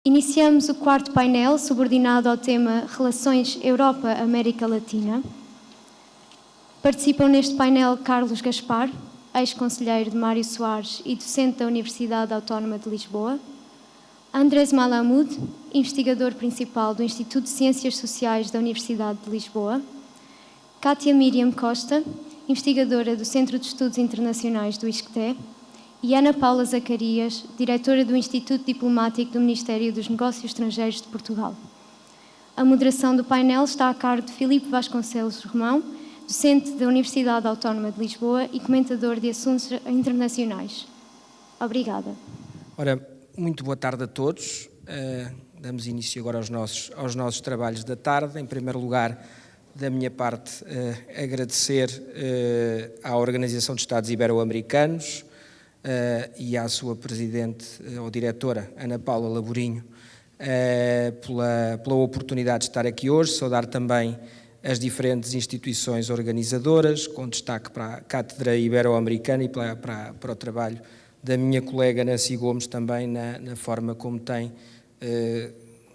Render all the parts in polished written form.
Iniciamos o quarto painel, subordinado ao tema Relações Europa-América Latina. Participam neste painel Carlos Gaspar, ex-conselheiro de Mário Soares e docente da Universidade Autónoma de Lisboa; Andrés Malamud, investigador principal do Instituto de Ciências Sociais da Universidade de Lisboa; Kátia Miriam Costa, investigadora do Centro de Estudos Internacionais do ISCTE; e Ana Paula Zacarias, diretora do Instituto Diplomático do Ministério dos Negócios Estrangeiros de Portugal. A moderação do painel está a cargo de Filipe Vasconcelos Romão, docente da Universidade Autónoma de Lisboa e comentador de assuntos internacionais. Obrigada. Ora, muito boa tarde a todos. Damos início agora aos nossos trabalhos da tarde. Em primeiro lugar, da minha parte, agradecer à Organização de Estados Ibero-Americanos e à sua presidente ou diretora, Ana Paula Laborinho, pela oportunidade de estar aqui hoje. Saudar também as diferentes instituições organizadoras, com destaque para a Cátedra Ibero-Americana e para o trabalho da minha colega Nancy Gomes também na forma como tem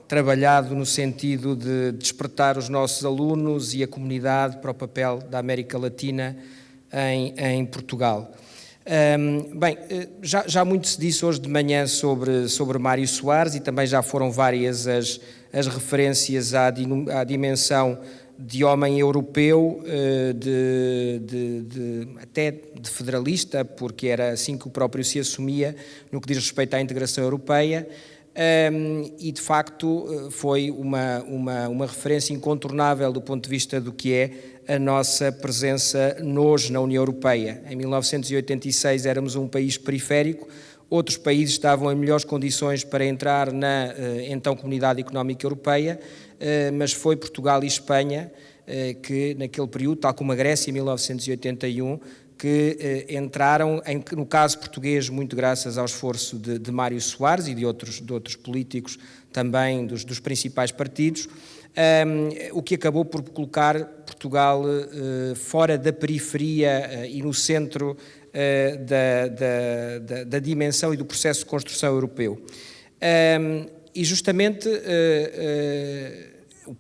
trabalhado no sentido de despertar os nossos alunos e a comunidade para o papel da América Latina em Portugal. Bem, já muito se disse hoje de manhã sobre Mário Soares e também já foram várias as referências à dimensão de homem europeu, até de federalista, porque era assim que o próprio se assumia no que diz respeito à integração europeia, e de facto foi uma referência incontornável do ponto de vista do que é a nossa presença hoje na União Europeia. Em 1986 éramos um país periférico, outros países estavam em melhores condições para entrar na então Comunidade Económica Europeia, mas foi Portugal e Espanha que naquele período, tal como a Grécia em 1981, que entraram, no caso português, muito graças ao esforço de Mário Soares e de outros políticos também dos principais partidos, o que acabou por colocar Portugal fora da periferia e no centro da dimensão e do processo de construção europeu. E justamente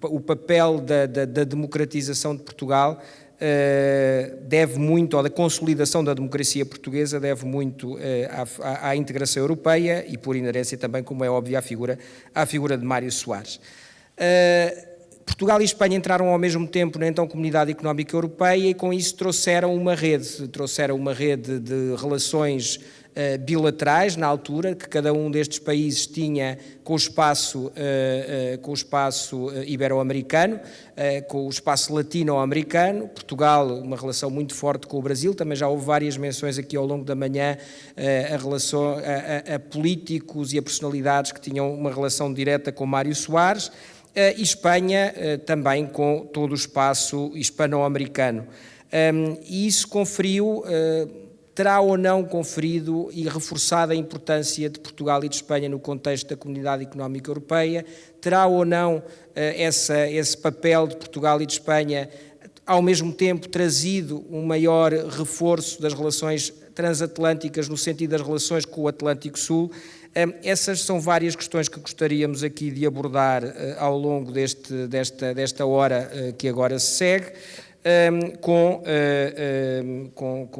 o papel da democratização de Portugal deve muito, ou da consolidação da democracia portuguesa, deve muito à integração europeia e, por inerência também, como é óbvio, à figura de Mário Soares. Portugal e Espanha entraram ao mesmo tempo na então Comunidade Económica Europeia e com isso trouxeram uma rede de relações bilaterais na altura, que cada um destes países tinha com o espaço ibero-americano, com o espaço latino-americano. Portugal, uma relação muito forte com o Brasil, também já houve várias menções aqui ao longo da manhã a políticos e a personalidades que tinham uma relação direta com Mário Soares, e Espanha também com todo o espaço hispano-americano. E isso terá ou não conferido e reforçado a importância de Portugal e de Espanha no contexto da Comunidade Económica Europeia, terá ou não esse papel de Portugal e de Espanha, ao mesmo tempo, trazido um maior reforço das relações transatlânticas no sentido das relações com o Atlântico Sul. Essas são várias questões que gostaríamos aqui de abordar ao longo desta hora que agora se segue, com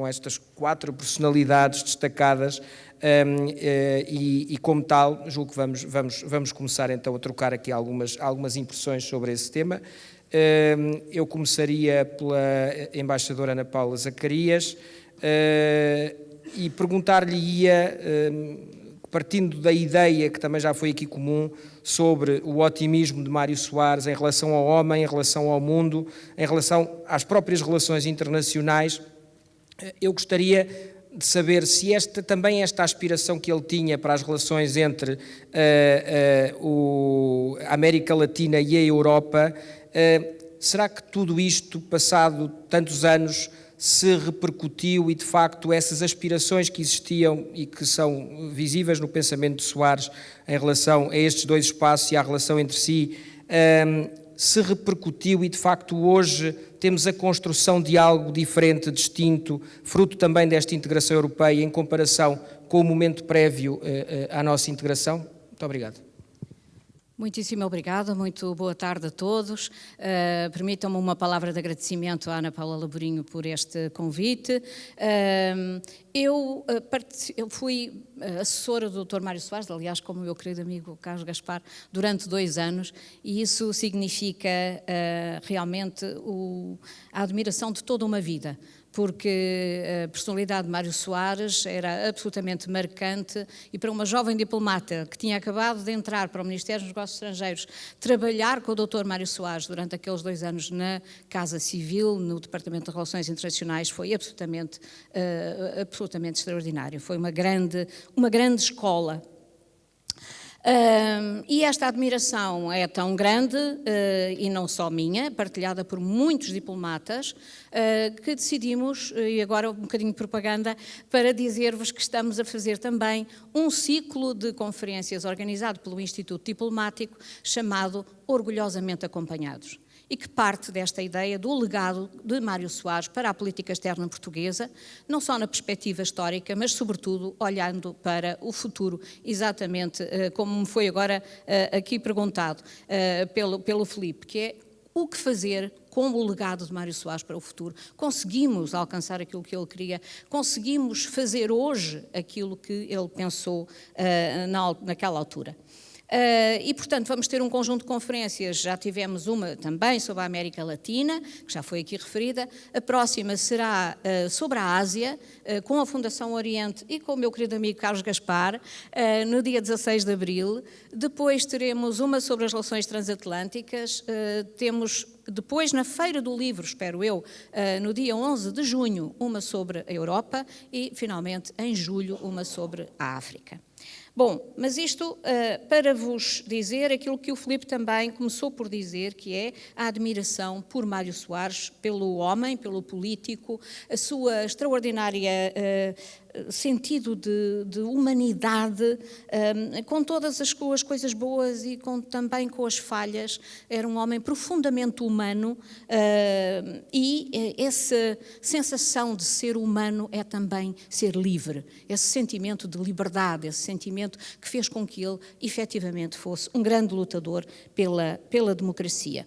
estas 4 personalidades destacadas, e como tal, julgo que vamos começar então a trocar aqui algumas impressões sobre esse tema. Eu começaria pela embaixadora Ana Paula Zacarias e perguntar-lhe-ia, partindo da ideia que também já foi aqui comum, sobre o otimismo de Mário Soares em relação ao homem, em relação ao mundo, em relação às próprias relações internacionais. Eu gostaria de saber se também esta aspiração que ele tinha para as relações entre a América Latina e a Europa, será que tudo isto, passado tantos anos, se repercutiu e, de facto, essas aspirações que existiam e que são visíveis no pensamento de Soares em relação a estes dois espaços e à relação entre si, se repercutiu e, de facto, hoje temos a construção de algo diferente, distinto, fruto também desta integração europeia em comparação com o momento prévio à nossa integração? Muito obrigado. Muitíssimo obrigada, muito boa tarde a todos. Permitam-me uma palavra de agradecimento à Ana Paula Laborinho por este convite. Eu fui assessora do Dr. Mário Soares, aliás, como o meu querido amigo Carlos Gaspar, durante 2 anos, e isso significa realmente a admiração de toda uma vida, porque a personalidade de Mário Soares era absolutamente marcante e para uma jovem diplomata que tinha acabado de entrar para o Ministério dos Negócios Estrangeiros, trabalhar com o Dr. Mário Soares durante aqueles 2 anos na Casa Civil, no Departamento de Relações Internacionais, foi absolutamente extraordinário. Foi uma grande escola. E esta admiração é tão grande, e não só minha, partilhada por muitos diplomatas, que decidimos, e agora um bocadinho de propaganda, para dizer-vos que estamos a fazer também um ciclo de conferências organizado pelo Instituto Diplomático, chamado Orgulhosamente Acompanhados, e que parte desta ideia do legado de Mário Soares para a política externa portuguesa, não só na perspectiva histórica, mas sobretudo olhando para o futuro, exatamente como me foi agora aqui perguntado pelo Filipe, que é o que fazer com o legado de Mário Soares para o futuro. Conseguimos alcançar aquilo que ele queria, conseguimos fazer hoje aquilo que ele pensou naquela altura. E, portanto, vamos ter um conjunto de conferências, já tivemos uma também sobre a América Latina, que já foi aqui referida, a próxima será sobre a Ásia, com a Fundação Oriente e com o meu querido amigo Carlos Gaspar, no dia 16 de abril, depois teremos uma sobre as relações transatlânticas, temos depois na Feira do Livro, espero eu, no dia 11 de junho, uma sobre a Europa e, finalmente, em julho, uma sobre a África. Bom, mas isto para vos dizer aquilo que o Filipe também começou por dizer, que é a admiração por Mário Soares, pelo homem, pelo político, a sua extraordinária sentido de humanidade, com todas as suas coisas boas e também com as falhas. Era um homem profundamente humano e essa sensação de ser humano é também ser livre. Esse sentimento de liberdade, esse sentimento que fez com que ele efetivamente fosse um grande lutador pela democracia.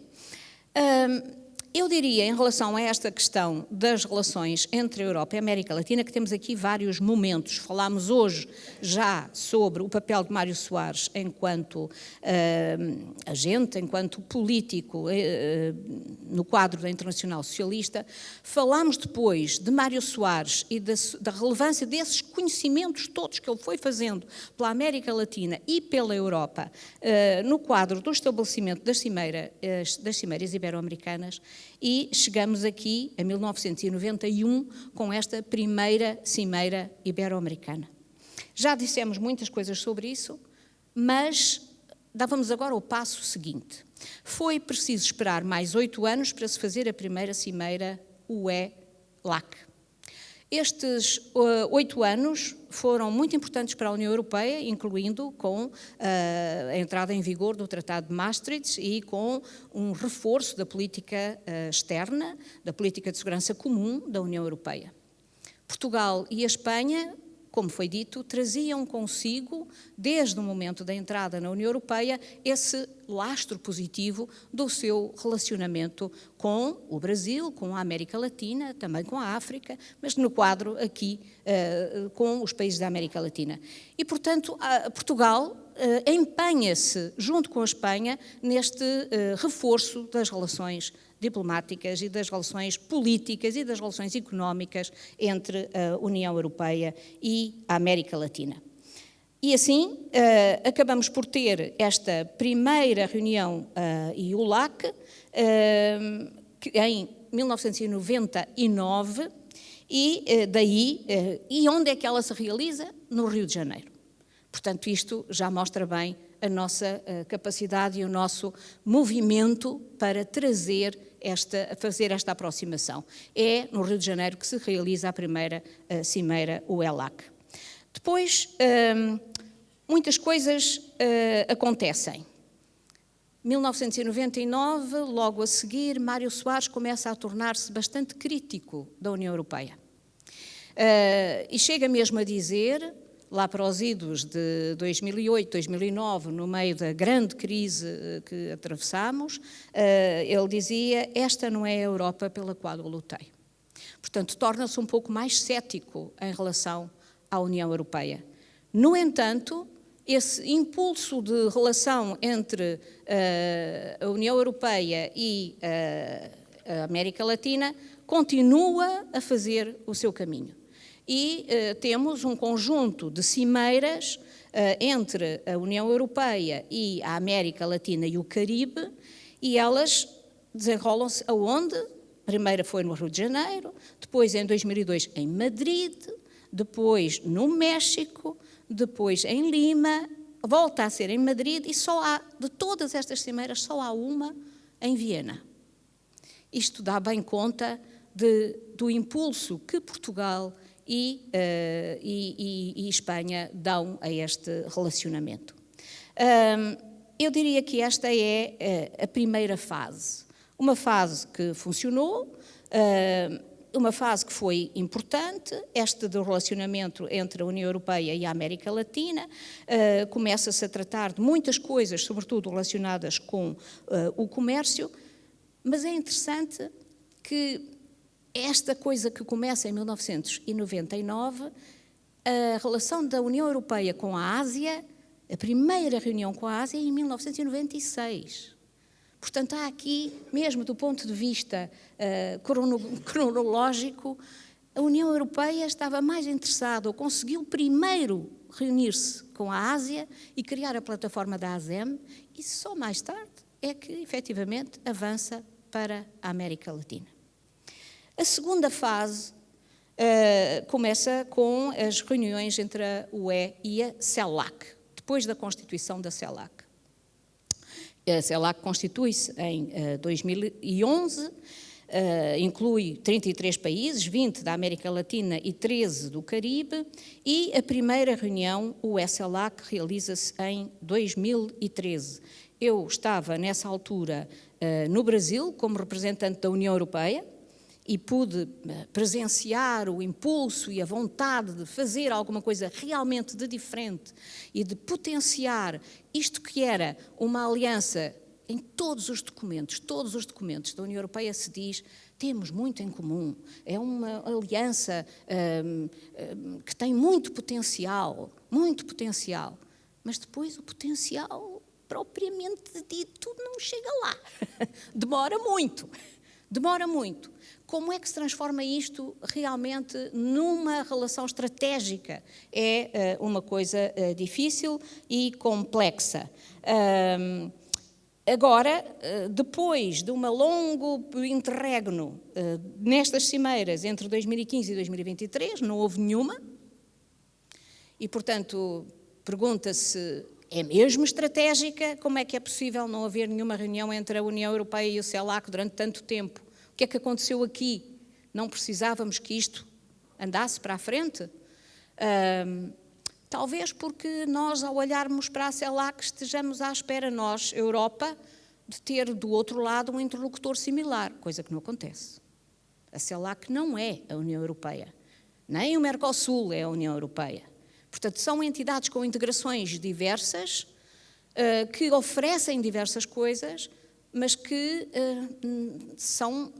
Eu diria, em relação a esta questão das relações entre a Europa e a América Latina, que temos aqui vários momentos. Falámos hoje já sobre o papel de Mário Soares enquanto agente, enquanto político no quadro da Internacional Socialista. Falámos depois de Mário Soares e da relevância desses conhecimentos todos que ele foi fazendo pela América Latina e pela Europa no quadro do estabelecimento das cimeiras ibero-americanas. E chegamos aqui a 1991 com esta primeira cimeira ibero-americana. Já dissemos muitas coisas sobre isso, mas dávamos agora o passo seguinte. Foi preciso esperar mais 8 anos para se fazer a primeira cimeira UE-LAC. Estes 8 anos foram muito importantes para a União Europeia, incluindo com a entrada em vigor do Tratado de Maastricht e com um reforço da política externa, da política de segurança comum da União Europeia. Portugal e a Espanha, como foi dito, traziam consigo, desde o momento da entrada na União Europeia, esse lastro positivo do seu relacionamento com o Brasil, com a América Latina, também com a África, mas no quadro aqui com os países da América Latina. E, portanto, Portugal empenha-se, junto com a Espanha, neste reforço das relações diplomáticas e das relações políticas e das relações económicas entre a União Europeia e a América Latina. E assim, acabamos por ter esta primeira reunião EU-LAC em 1999 e onde é que ela se realiza? No Rio de Janeiro. Portanto, isto já mostra bem a nossa capacidade e o nosso movimento para fazer esta aproximação. É no Rio de Janeiro que se realiza a primeira cimeira UE-LAC. Depois, muitas coisas acontecem. 1999, logo a seguir, Mário Soares começa a tornar-se bastante crítico da União Europeia. E chega mesmo a dizer: lá para os idos de 2008, 2009, no meio da grande crise que atravessámos, ele dizia: esta não é a Europa pela qual eu lutei. Portanto, torna-se um pouco mais cético em relação à União Europeia. No entanto, esse impulso de relação entre a União Europeia e a América Latina continua a fazer o seu caminho. E temos um conjunto de cimeiras entre a União Europeia e a América Latina e o Caribe, e elas desenrolam-se aonde? A primeira foi no Rio de Janeiro, depois em 2002 em Madrid, depois no México, depois em Lima, volta a ser em Madrid, e só há, de todas estas cimeiras, só há uma em Viena. Isto dá bem conta do impulso que Portugal e Espanha dão a este relacionamento. Eu diria que esta é a primeira fase. Uma fase que funcionou, uma fase que foi importante, esta do relacionamento entre a União Europeia e a América Latina. Começa-se a tratar de muitas coisas, sobretudo relacionadas com o comércio, mas é interessante que esta coisa que começa em 1999, a relação da União Europeia com a Ásia, a primeira reunião com a Ásia é em 1996. Portanto, há aqui, mesmo do ponto de vista cronológico, a União Europeia estava mais interessada, ou conseguiu primeiro reunir-se com a Ásia e criar a plataforma da ASEM, e só mais tarde é que, efetivamente, avança para a América Latina. A segunda fase começa com as reuniões entre a UE e a CELAC, depois da constituição da CELAC. A CELAC constitui-se em 2011, inclui 33 países, 20 da América Latina e 13 do Caribe, e a primeira reunião, o CELAC, realiza-se em 2013. Eu estava, nessa altura, no Brasil, como representante da União Europeia, e pude presenciar o impulso e a vontade de fazer alguma coisa realmente de diferente e de potenciar isto que era uma aliança em todos os documentos da União Europeia se diz: temos muito em comum, é uma aliança que tem muito potencial, mas depois o potencial propriamente dito não chega lá, demora muito. Como é que se transforma isto realmente numa relação estratégica? É uma coisa difícil e complexa. Agora, depois de um longo interregno nestas cimeiras entre 2015 e 2023, não houve nenhuma, e, portanto, pergunta-se: é mesmo estratégica? Como é que é possível não haver nenhuma reunião entre a União Europeia e o CELAC durante tanto tempo? O que é que aconteceu aqui? Não precisávamos que isto andasse para a frente? Talvez porque nós, ao olharmos para a CELAC, estejamos à espera, nós, Europa, de ter do outro lado um interlocutor similar, coisa que não acontece. A CELAC não é a União Europeia, nem o Mercosul é a União Europeia. Portanto, são entidades com integrações diversas, que oferecem diversas coisas, mas que são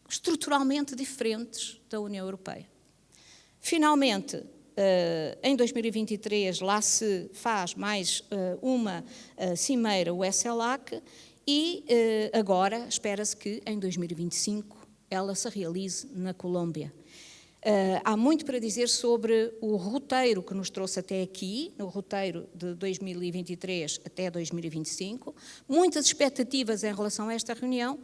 estruturalmente diferentes da União Europeia. Finalmente, em 2023, lá se faz mais uma cimeira, o CELAC, e agora espera-se que em 2025 ela se realize na Colômbia. Há muito para dizer sobre o roteiro que nos trouxe até aqui, no roteiro de 2023 até 2025. Muitas expectativas em relação a esta reunião.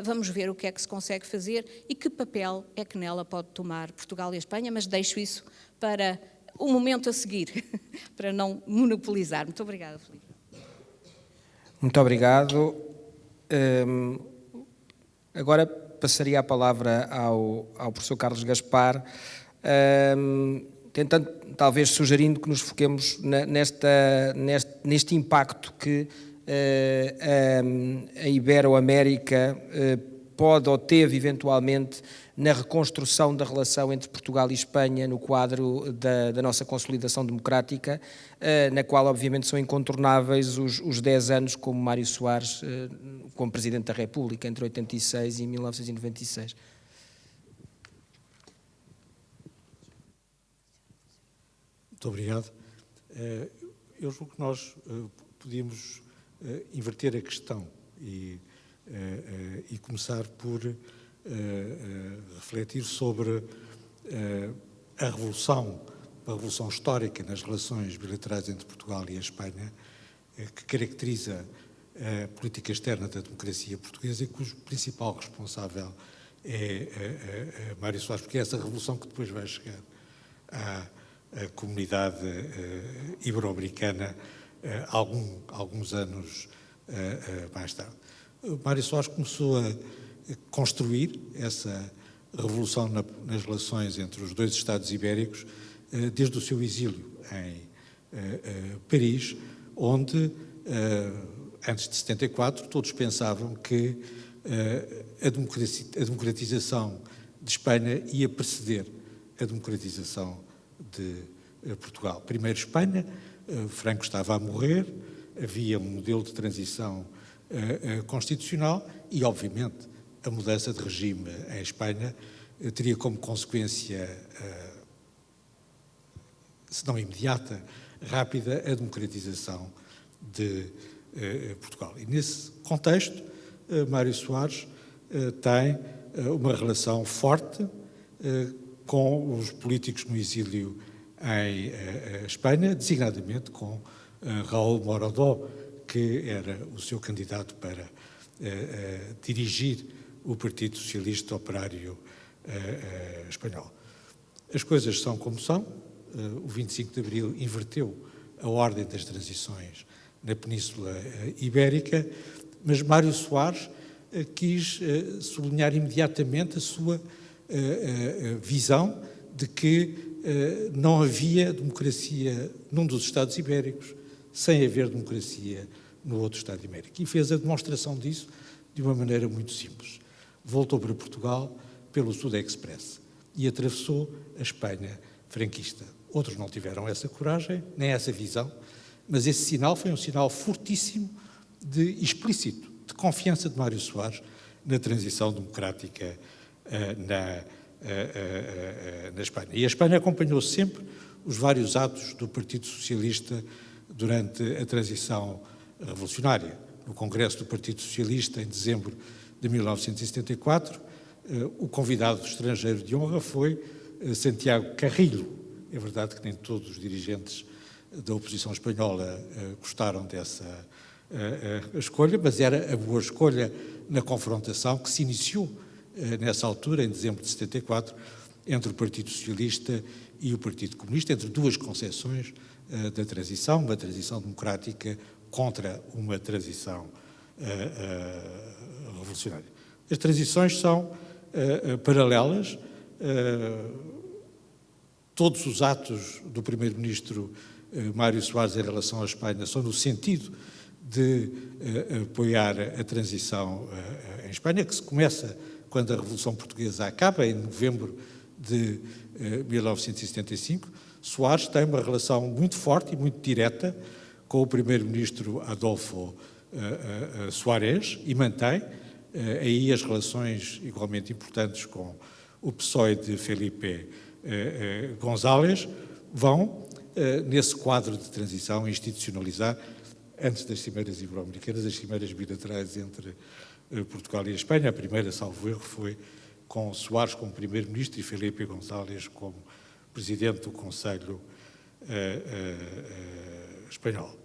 Vamos ver o que é que se consegue fazer e que papel é que nela pode tomar Portugal e a Espanha, mas deixo isso para o momento a seguir, para não monopolizar. Muito obrigada, Filipe. Muito obrigado. Agora passaria a palavra ao professor Carlos Gaspar, tentando, talvez sugerindo que nos foquemos neste impacto que a Ibero-América pode ou teve eventualmente na reconstrução da relação entre Portugal e Espanha no quadro da nossa consolidação democrática, na qual obviamente são incontornáveis os 10 anos como Mário Soares, como Presidente da República, entre 86 e 1996. Muito obrigado. Eu julgo que nós podíamos inverter a questão e começar por refletir sobre a revolução histórica nas relações bilaterais entre Portugal e a Espanha, que caracteriza a política externa da democracia portuguesa e cujo principal responsável é Mário Soares, porque é essa revolução que depois vai chegar à comunidade ibero-americana alguns anos mais tarde. Mário Soares começou a construir essa revolução nas relações entre os dois Estados ibéricos desde o seu exílio em Paris, onde, antes de 74, todos pensavam que a democratização de Espanha ia preceder a democratização de Portugal. Primeiro Espanha, Franco estava a morrer, havia um modelo de transição constitucional e, obviamente, a mudança de regime em Espanha teria como consequência, se não imediata, rápida, a democratização de Portugal. E nesse contexto, Mário Soares tem uma relação forte com os políticos no exílio em Espanha, designadamente com Raúl Morodó, que era o seu candidato para dirigir o Partido Socialista Operário Espanhol. As coisas são como são. O 25 de Abril inverteu a ordem das transições na Península Ibérica, mas Mário Soares quis sublinhar imediatamente a sua visão de que não havia democracia num dos Estados Ibéricos sem haver democracia no outro Estado Ibérico. E fez a demonstração disso de uma maneira muito simples. Voltou para Portugal pelo Sudexpress e atravessou a Espanha franquista. Outros não tiveram essa coragem, nem essa visão, mas esse sinal foi um sinal fortíssimo explícito, de confiança de Mário Soares na transição democrática na Espanha. E a Espanha acompanhou sempre os vários atos do Partido Socialista durante a transição revolucionária. No Congresso do Partido Socialista, em dezembro de 1974, o convidado estrangeiro de honra foi Santiago Carrillo. É verdade que nem todos os dirigentes da oposição espanhola gostaram dessa escolha, mas era a boa escolha na confrontação que se iniciou nessa altura, em dezembro de 74, entre o Partido Socialista e o Partido Comunista, entre duas concepções da transição, uma transição democrática contra uma transição revolucionária. As transições são paralelas. Todos os atos do primeiro-ministro Mário Soares em relação à Espanha são no sentido de apoiar a transição em Espanha, que se começa quando a Revolução Portuguesa acaba, em novembro de 1975. Soares tem uma relação muito forte e muito direta com o primeiro-ministro Adolfo Suárez e mantém aí as relações igualmente importantes com o PSOE de Felipe González. Vão, nesse quadro de transição, institucionalizar, antes das cimeiras ibero-americanas, as cimeiras bilaterais entre Portugal e a Espanha. A primeira, salvo erro, foi com Soares como primeiro-ministro e Felipe González como presidente do Conselho espanhol.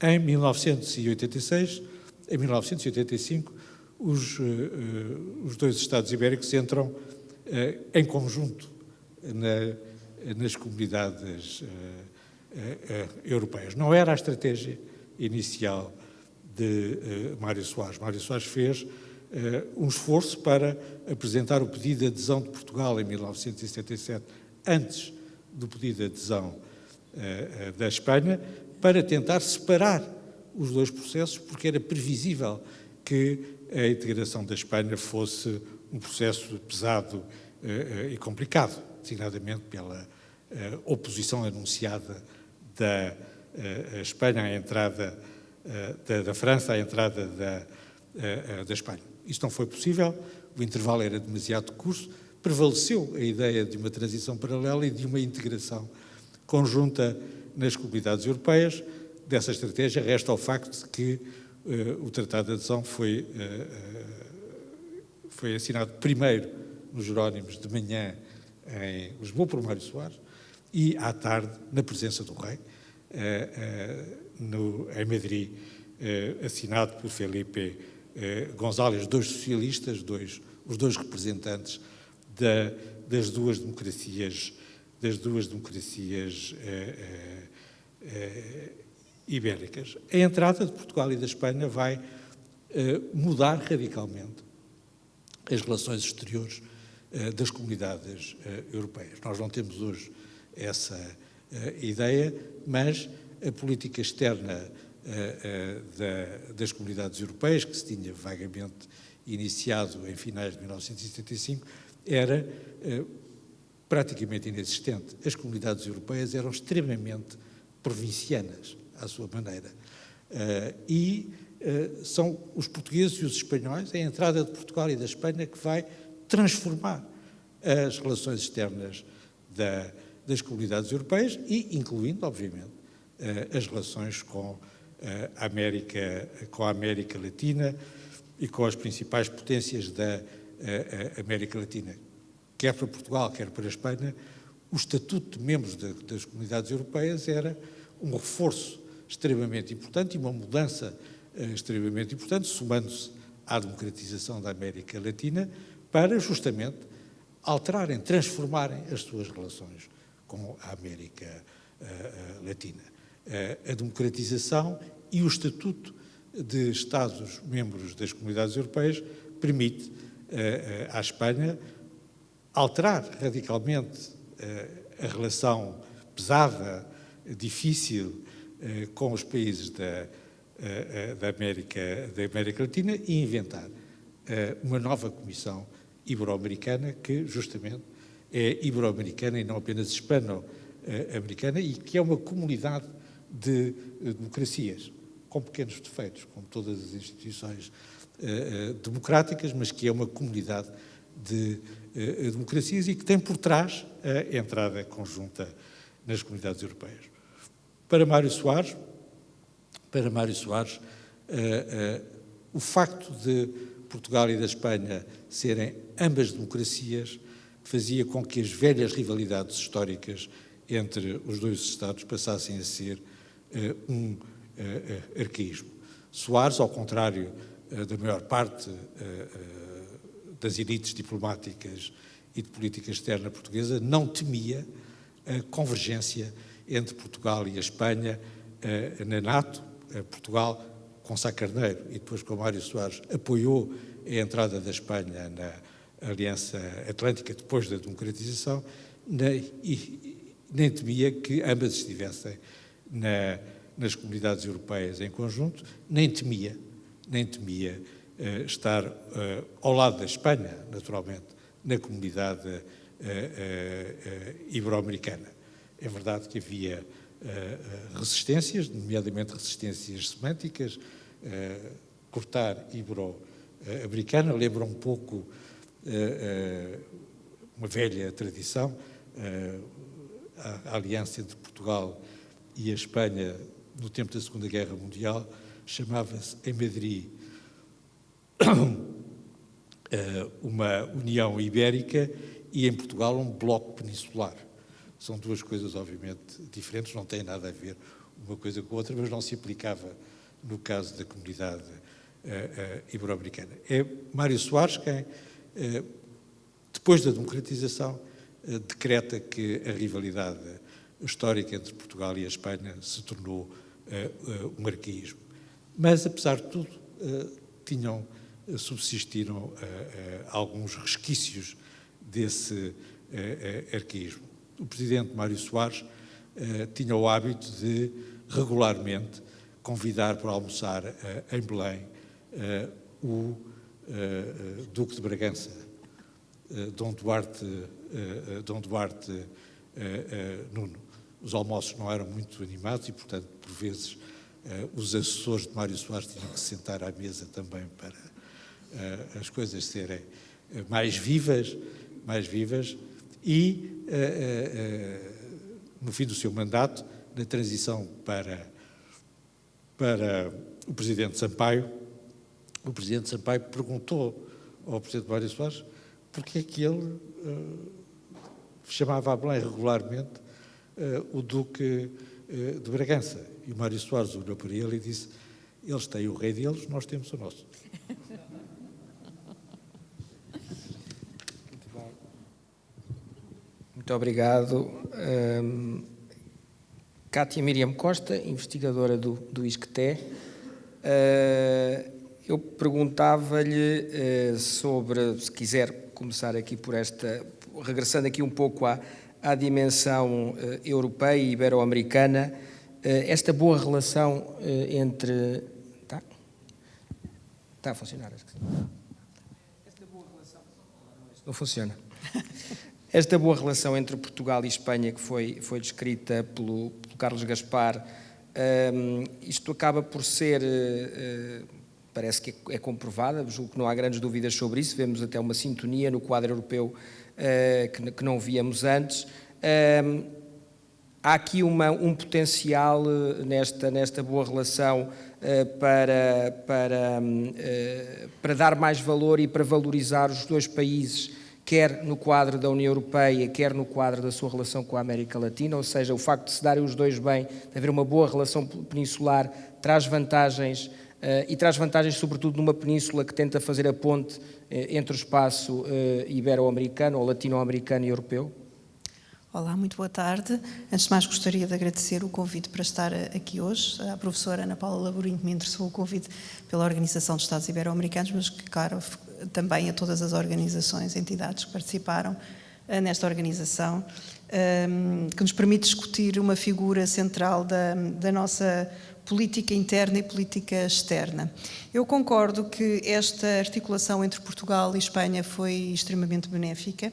Em 1986, em 1985, os dois Estados ibéricos entram em conjunto nas comunidades europeias. Não era a estratégia inicial de Mário Soares. Mário Soares fez um esforço para apresentar o pedido de adesão de Portugal em 1977, antes do pedido de adesão da Espanha, para tentar separar os dois processos, porque era previsível que a integração da Espanha fosse um processo pesado e complicado, designadamente pela oposição anunciada da Espanha à entrada, da França à entrada da Espanha. Isto não foi possível, o intervalo era demasiado curto, prevaleceu a ideia de uma transição paralela e de uma integração conjunta nas comunidades europeias. Dessa estratégia resta o facto de que o Tratado de Adesão foi assinado primeiro nos Jerónimos de manhã em Lisboa por Mário Soares e à tarde na presença do rei em Madrid, assinado por Felipe González, dois socialistas, os dois representantes das duas democracias ibéricas. A entrada de Portugal e da Espanha vai mudar radicalmente as relações exteriores das comunidades europeias. Nós não temos hoje essa ideia, mas a política externa das comunidades europeias, que se tinha vagamente iniciado em finais de 1975, era praticamente inexistente. As comunidades europeias eram extremamente provincianas, à sua maneira. São os portugueses e os espanhóis, a entrada de Portugal e da Espanha, que vai transformar as relações externas das comunidades europeias e incluindo, obviamente, as relações com a América Latina e com as principais potências da América Latina. Quer para Portugal, quer para a Espanha, o estatuto de membros das comunidades europeias era um reforço extremamente importante e uma mudança extremamente importante, somando-se à democratização da América Latina, para justamente alterarem, transformarem as suas relações com a América Latina. A democratização e o estatuto de Estados-membros das comunidades europeias permite à Espanha alterar radicalmente a relação pesada, difícil, com os países da América Latina e inventar uma nova Comissão Ibero-Americana que justamente é ibero-americana e não apenas hispano-americana e que é uma comunidade de democracias, com pequenos defeitos, como todas as instituições democráticas, mas que é uma comunidade de democracias e que tem por trás a entrada conjunta nas comunidades europeias. Para Mário Soares, o facto de Portugal e da Espanha serem ambas democracias fazia com que as velhas rivalidades históricas entre os dois Estados passassem a ser um arcaísmo. Soares, ao contrário da maior parte das elites diplomáticas e de política externa portuguesa, não temia a convergência entre Portugal e a Espanha na NATO. Portugal, com Sá Carneiro e depois com Mário Soares, apoiou a entrada da Espanha na Aliança Atlântica depois da democratização e nem temia que ambas estivessem nas comunidades europeias em conjunto, nem temia estar ao lado da Espanha, naturalmente, na comunidade ibero-americana. É verdade que havia resistências, nomeadamente resistências semânticas, cortar ibero-americana lembra um pouco uma velha tradição, a aliança entre Portugal e a Espanha no tempo da Segunda Guerra Mundial chamava-se em Madrid uma União Ibérica e em Portugal um bloco peninsular. São duas coisas obviamente diferentes, não têm nada a ver uma coisa com a outra, mas não se aplicava no caso da comunidade ibero-americana. É Mário Soares quem, depois da democratização, decreta que a rivalidade histórica entre Portugal e a Espanha se tornou um arcaísmo. Mas, apesar de tudo, subsistiram alguns resquícios desse arcaísmo. O presidente Mário Soares tinha o hábito de regularmente convidar para almoçar em Belém o Duque de Bragança, Dom Duarte Nuno. Os almoços não eram muito animados e, portanto, por vezes, os assessores de Mário Soares tinham que se sentar à mesa também para as coisas serem mais vivas e, no fim do seu mandato, na transição para o Presidente Sampaio, o Presidente Sampaio perguntou ao Presidente Mário Soares porque é que ele chamava a Belém regularmente o Duque de Bragança. E o Mário Soares olhou para ele e disse: eles têm o rei deles, nós temos o nosso. Muito obrigado. Cátia Miriam Costa, investigadora do ISCTE. Eu perguntava-lhe sobre, se quiser começar aqui por regressando aqui um pouco à dimensão europeia e ibero-americana, esta boa relação entre... Está a funcionar, acho que sim. Esta boa relação... Não funciona. Esta boa relação entre Portugal e Espanha, que foi descrita pelo Carlos Gaspar, isto acaba por ser, parece que é comprovada, julgo que não há grandes dúvidas sobre isso, vemos até uma sintonia no quadro europeu que não víamos antes. Há aqui um potencial nesta boa relação para dar mais valor e para valorizar os dois países, quer no quadro da União Europeia, quer no quadro da sua relação com a América Latina, ou seja, o facto de se darem os dois bem, de haver uma boa relação peninsular, traz vantagens, e traz vantagens sobretudo numa península que tenta fazer a ponte entre o espaço ibero-americano ou latino-americano e europeu? Olá, muito boa tarde. Antes de mais, gostaria de agradecer o convite para estar aqui hoje. A professora Ana Paula Laborinho me interessou o convite pela Organização de Estados Ibero-Americanos, mas, claro, também a todas as organizações, entidades que participaram nesta organização, que nos permite discutir uma figura central da nossa política interna e política externa. Eu concordo que esta articulação entre Portugal e Espanha foi extremamente benéfica.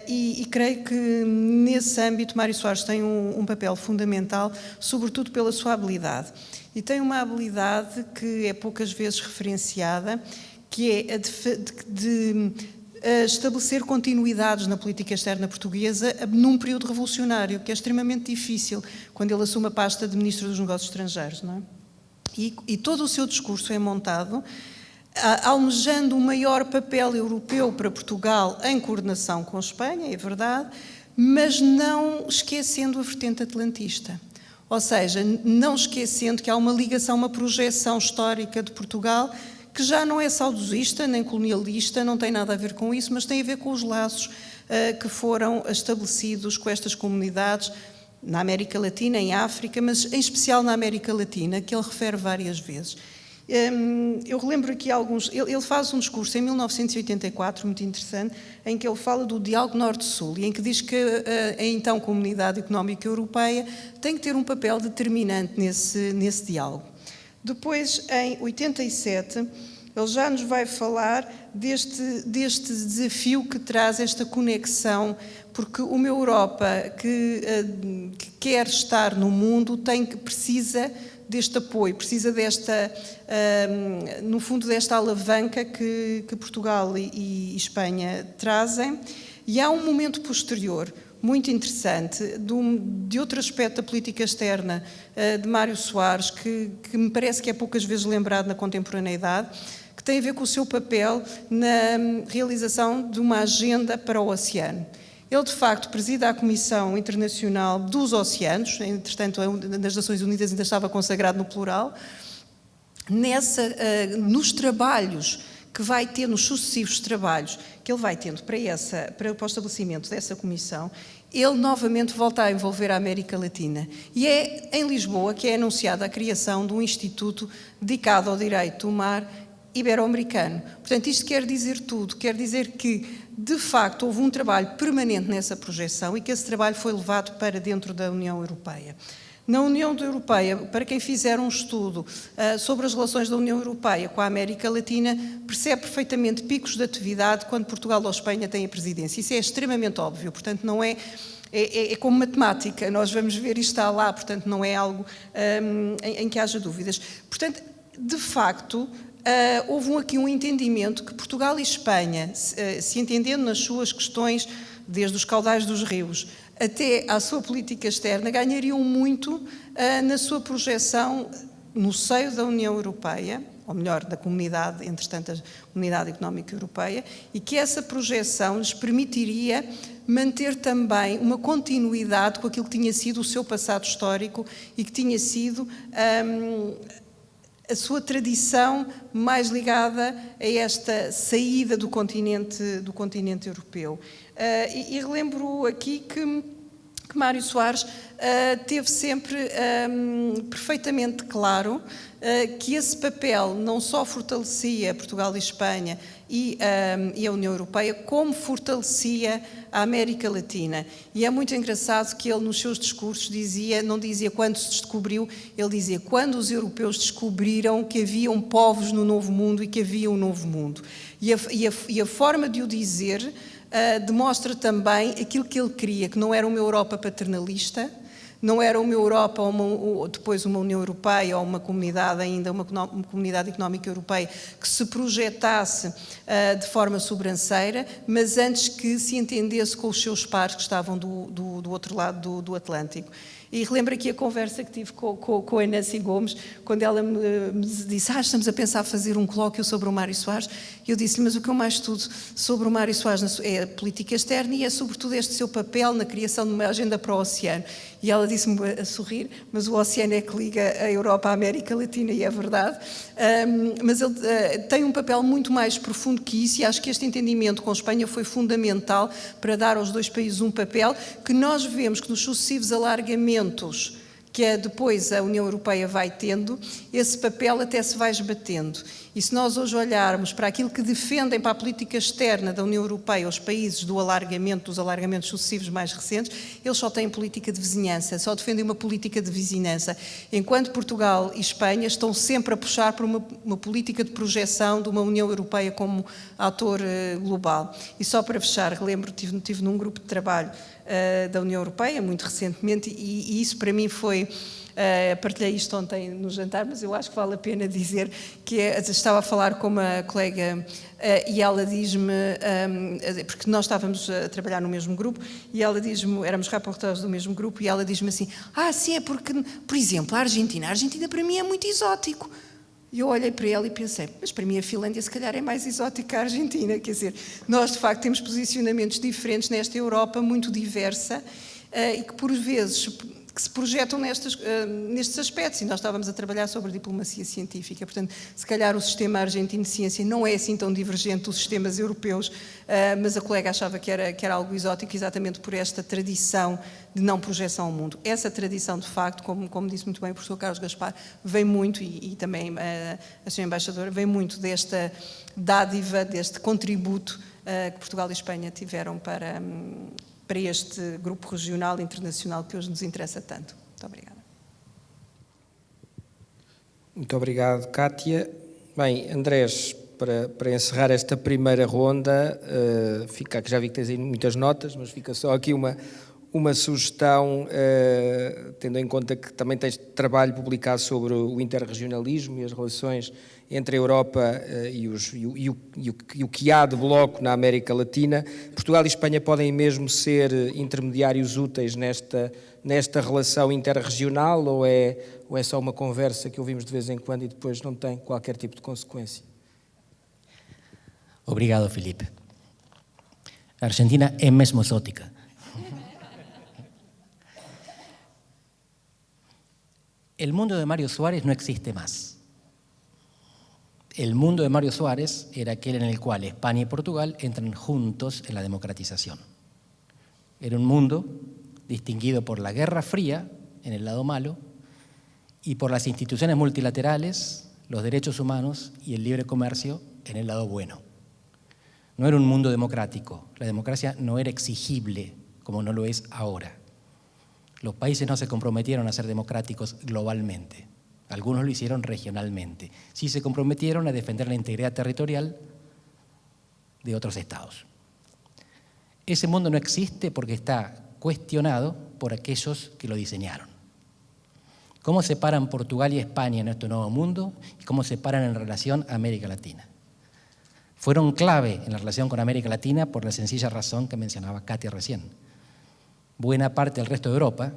E creio que nesse âmbito Mário Soares tem um papel fundamental, sobretudo pela sua habilidade. E tem uma habilidade que é poucas vezes referenciada, que é a de estabelecer continuidades na política externa portuguesa num período revolucionário, que é extremamente difícil quando ele assume a pasta de Ministro dos Negócios Estrangeiros, não é? E todo o seu discurso é montado almejando um maior papel europeu para Portugal em coordenação com a Espanha, é verdade, mas não esquecendo a vertente atlantista. Ou seja, não esquecendo que há uma ligação, uma projeção histórica de Portugal que já não é saudosista nem colonialista, não tem nada a ver com isso, mas tem a ver com os laços que foram estabelecidos com estas comunidades na América Latina, em África, mas em especial na América Latina, que ele refere várias vezes. Eu relembro aqui alguns... Ele faz um discurso em 1984, muito interessante, em que ele fala do diálogo Norte-Sul e em que diz que a então Comunidade Económica Europeia tem que ter um papel determinante nesse diálogo. Depois, em 87, ele já nos vai falar deste desafio que traz esta conexão, porque uma Europa que quer estar no mundo precisa deste apoio, precisa no fundo, desta alavanca que Portugal e Espanha trazem. E há um momento posterior, muito interessante, de outro aspecto da política externa de Mário Soares, que me parece que é poucas vezes lembrado na contemporaneidade, que tem a ver com o seu papel na realização de uma agenda para o oceano. Ele, de facto, preside a Comissão Internacional dos Oceanos, entretanto, nas Nações Unidas ainda estava consagrado no plural, nos trabalhos que vai ter, nos sucessivos trabalhos que ele vai tendo para o estabelecimento dessa comissão, ele novamente volta a envolver a América Latina. E é em Lisboa que é anunciada a criação de um instituto dedicado ao direito do mar ibero-americano. Portanto, isto quer dizer tudo, quer dizer que, de facto, houve um trabalho permanente nessa projeção e que esse trabalho foi levado para dentro da União Europeia. Na União Europeia, para quem fizer um estudo sobre as relações da União Europeia com a América Latina, percebe perfeitamente picos de atividade quando Portugal ou Espanha têm a presidência. Isso é extremamente óbvio, portanto não é... É como matemática, nós vamos ver e está lá, portanto não é algo em que haja dúvidas. Portanto, de facto, houve aqui um entendimento que Portugal e Espanha, se entendendo nas suas questões, desde os caudais dos rios até à sua política externa, ganhariam muito na sua projeção no seio da União Europeia, ou melhor, da comunidade, entretanto, a Comunidade Económica Europeia, e que essa projeção lhes permitiria manter também uma continuidade com aquilo que tinha sido o seu passado histórico e que tinha sido a sua tradição mais ligada a esta saída do continente europeu. E relembro aqui que Mário Soares teve sempre perfeitamente claro que esse papel não só fortalecia Portugal e Espanha e a União Europeia, como fortalecia a América Latina. E é muito engraçado que ele, nos seus discursos, não dizia quando se descobriu, ele dizia quando os europeus descobriram que haviam povos no Novo Mundo e que havia um Novo Mundo. E a forma de o dizer demonstra também aquilo que ele queria, que não era uma Europa paternalista, não era uma Europa ou depois uma União Europeia ou uma comunidade ainda, uma comunidade económica europeia que se projetasse de forma sobranceira, mas antes que se entendesse com os seus pares que estavam do outro lado do Atlântico. E relembro aqui a conversa que tive com a Nancy Gomes, quando ela me disse, estamos a pensar fazer um colóquio sobre o Mário Soares. E eu disse-lhe, mas o que eu mais estudo sobre o Mário Soares é a política externa e é sobretudo este seu papel na criação de uma agenda para o oceano. E ela disse-me a sorrir, mas o oceano é que liga a Europa à América Latina, e é verdade. Mas ele tem um papel muito mais profundo que isso, e acho que este entendimento com a Espanha foi fundamental para dar aos dois países um papel que nós vemos que nos sucessivos alargamentos que depois a União Europeia vai tendo, esse papel até se vai esbatendo. E se nós hoje olharmos para aquilo que defendem para a política externa da União Europeia os países dos alargamentos sucessivos mais recentes, eles só têm política de vizinhança, só defendem uma política de vizinhança, enquanto Portugal e Espanha estão sempre a puxar por uma política de projeção de uma União Europeia como ator global. E só para fechar, relembro, estive num grupo de trabalho da União Europeia, muito recentemente, e isso para mim foi... partilhei isto ontem no jantar, mas eu acho que vale a pena dizer que estava a falar com uma colega e ela diz-me, porque nós estávamos a trabalhar no mesmo grupo, e ela diz-me, éramos rapporteurs do mesmo grupo, e ela diz-me assim, sim, é porque, por exemplo, a Argentina para mim é muito exótico. E eu olhei para ela e pensei, mas para mim a Finlândia se calhar é mais exótica que a Argentina, quer dizer, nós de facto temos posicionamentos diferentes nesta Europa muito diversa e que por vezes que se projetam nestes aspectos, e nós estávamos a trabalhar sobre diplomacia científica, portanto, se calhar o sistema argentino de ciência não é assim tão divergente dos sistemas europeus, mas a colega achava que era algo exótico exatamente por esta tradição de não projeção ao mundo. Essa tradição, de facto, como disse muito bem o professor Carlos Gaspar, vem muito, e também a senhora embaixadora, vem muito desta dádiva, deste contributo que Portugal e Espanha tiveram para este grupo regional e internacional que hoje nos interessa tanto. Muito obrigada. Muito obrigado, Cátia. Bem, Andrés, para encerrar esta primeira ronda, fica, que já vi que tens aí muitas notas, mas fica só aqui uma sugestão, tendo em conta que também tens trabalho publicado sobre o interregionalismo e as relações entre a Europa e o que há de bloco na América Latina. Portugal e Espanha podem mesmo ser intermediários úteis nesta relação interregional, ou é só uma conversa que ouvimos de vez em quando e depois não tem qualquer tipo de consequência? Obrigado, Felipe. A Argentina é mesmo exótica. El mundo de Mario Soares no existe más. El mundo de Mario Soares era aquel en el cual España y Portugal entran juntos en la democratización. Era un mundo distinguido por la Guerra Fría, en el lado malo, y por las instituciones multilaterales, los derechos humanos y el libre comercio, en el lado bueno. No era un mundo democrático. La democracia no era exigible, como no lo es ahora. Los países no se comprometieron a ser democráticos globalmente. Algunos lo hicieron regionalmente. Sí se comprometieron a defender la integridad territorial de otros estados. Ese mundo no existe porque está cuestionado por aquellos que lo diseñaron. ¿Cómo se paran Portugal y España en este nuevo mundo? ¿Y cómo se paran en relación a América Latina? Fueron clave en la relación con América Latina por la sencilla razón que mencionaba Katia recién. Buena parte del resto de Europa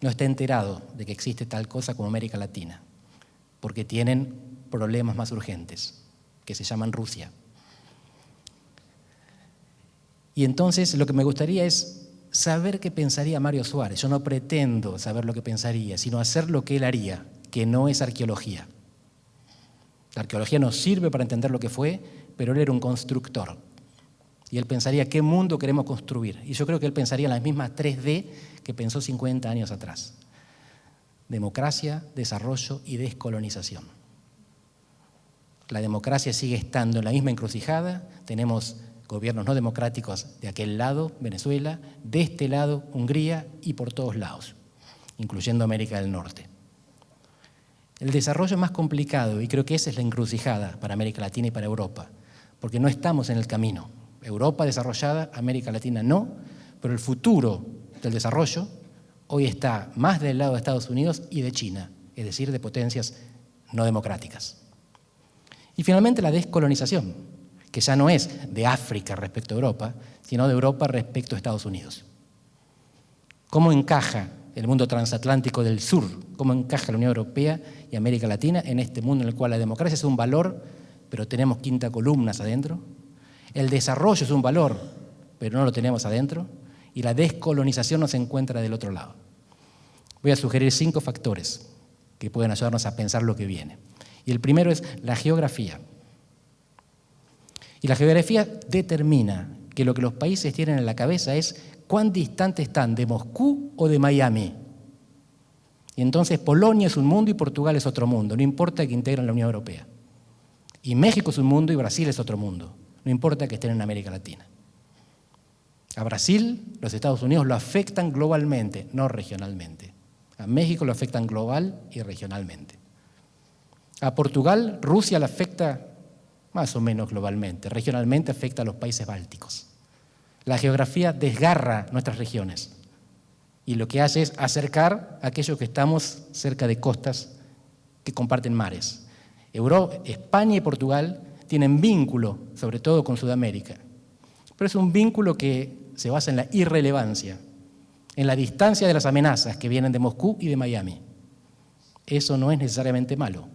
no está enterado de que existe tal cosa como América Latina, porque tienen problemas más urgentes, que se llaman Rusia. Y entonces lo que me gustaría es saber qué pensaría Mario Suárez. Yo no pretendo saber lo que pensaría, sino hacer lo que él haría, que no es arqueología. La arqueología nos sirve para entender lo que fue, pero él era un constructor. Y él pensaría qué mundo queremos construir. Y yo creo que él pensaría en las mismas 3D que pensó 50 años atrás. Democracia, desarrollo y descolonización. La democracia sigue estando en la misma encrucijada. Tenemos gobiernos no democráticos de aquel lado, Venezuela, de este lado, Hungría y por todos lados, incluyendo América del Norte. El desarrollo es más complicado y creo que esa es la encrucijada para América Latina y para Europa, porque no estamos en el camino. Europa desarrollada, América Latina no, pero el futuro del desarrollo hoy está más del lado de Estados Unidos y de China, es decir, de potencias no democráticas. Y finalmente la descolonización, que ya no es de África respecto a Europa, sino de Europa respecto a Estados Unidos. ¿Cómo encaja el mundo transatlántico del sur? ¿Cómo encaja la Unión Europea y América Latina en este mundo en el cual la democracia es un valor, pero tenemos quinta columnas adentro? El desarrollo es un valor, pero no lo tenemos adentro, y la descolonización nos encuentra del otro lado. Voy a sugerir 5 factores que pueden ayudarnos a pensar lo que viene. Y el primero es la geografía. Y la geografía determina que lo que los países tienen en la cabeza es cuán distantes están de Moscú o de Miami. Y entonces Polonia es un mundo y Portugal es otro mundo, no importa que integren la Unión Europea. Y México es un mundo y Brasil es otro mundo. No importa que estén en América Latina. A Brasil, los Estados Unidos lo afectan globalmente, no regionalmente. A México lo afectan global y regionalmente. A Portugal, Rusia lo afecta más o menos globalmente. Regionalmente afecta a los países bálticos. La geografía desgarra nuestras regiones y lo que hace es acercar a aquellos que estamos cerca de costas que comparten mares. España y Portugal tienen vínculo, sobre todo con Sudamérica, pero es un vínculo que se basa en la irrelevancia, en la distancia de las amenazas que vienen de Moscú y de Miami. Eso no es necesariamente malo.